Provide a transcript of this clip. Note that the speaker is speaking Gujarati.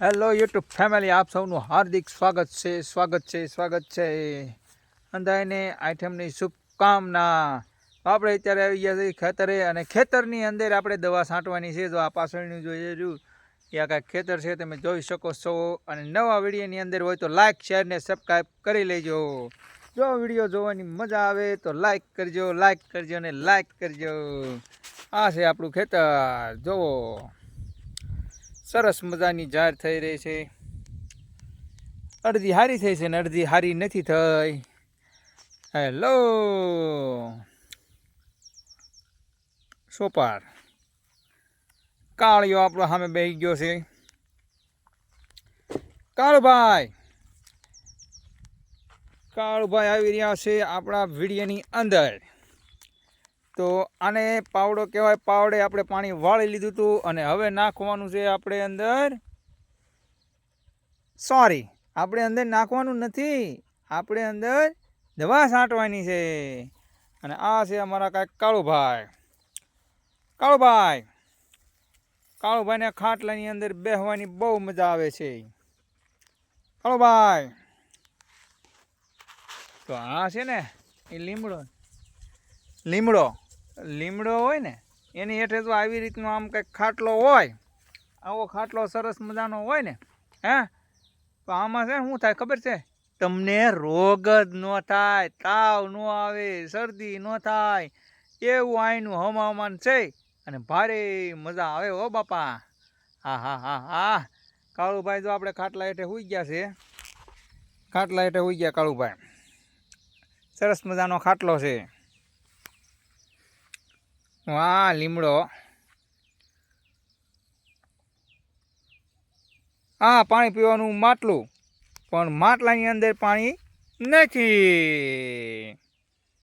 હેલો યુટ્યુબ ફેમિલી, આપ સૌનું હાર્દિક સ્વાગત છે અંધાઈને આઈટમની શુભકામના। આપણે અત્યારે આવી ગયા છીએ ખેતરે, અને ખેતરની અંદર આપણે દવા છાંટવાની છે। જો આ પાછળનું જોઈએ રહ્યું એ આ કાંઈક ખેતર છે, તમે જોઈ શકો છો। અને નવા વિડીયોની અંદર હોય તો લાઇક શેર ને સબસ્ક્રાઈબ કરી લેજો। જો વિડીયો જોવાની મજા આવે તો લાઇક કરજો અને લાઇક કરજો। આ છે આપણું ખેતર, જુઓ સરસ મજાની ઝાડ થઈ રહી છે। અડધી હારી થઈ છે ને અડધી હારી નથી થઈ। હેલો સોપાર કાળિયો આપણો સામે બેસી ગયો છે। કાળુભાઈ આવી રહ્યા છે આપણા વિડીયોની અંદર। તો આને પાવડો કહેવાય। પાવડે આપણે પાણી વાળી લીધું હતું, અને હવે નાખવાનું છે આપણે અંદર આપણે અંદર નાખવાનું નથી, આપણે અંદર દવા છાંટવાની છે। અને આ છે અમારા કાંઈક કાળુભાઈને ખાટલાની અંદર બેસવાની બહુ મજા આવે છે। કાળુભાઈ તો આ છે ને એ લીમડો હોય ને એની હેઠે તો આવી રીતનો આમ કંઈક ખાટલો હોય, આવો ખાટલો સરસ મજાનો હોય ને, તો આમાં છે શું થાય ખબર છે તમને? રોગ જ ન થાય, તાવ ન આવે, શરદી ન થાય, એવું આઈનું હવામાન છે। અને ભારે મજા આવે હો બાપા। હા કાળુભાઈ જો આપણે ખાટલા હેઠે સૂઈ ગયા છે, કાળુભાઈ સરસ મજાનો ખાટલો છે। વાહ લીમડો, પાણી પીવાનું માટલું, પણ માટલાની અંદર પાણી નથી।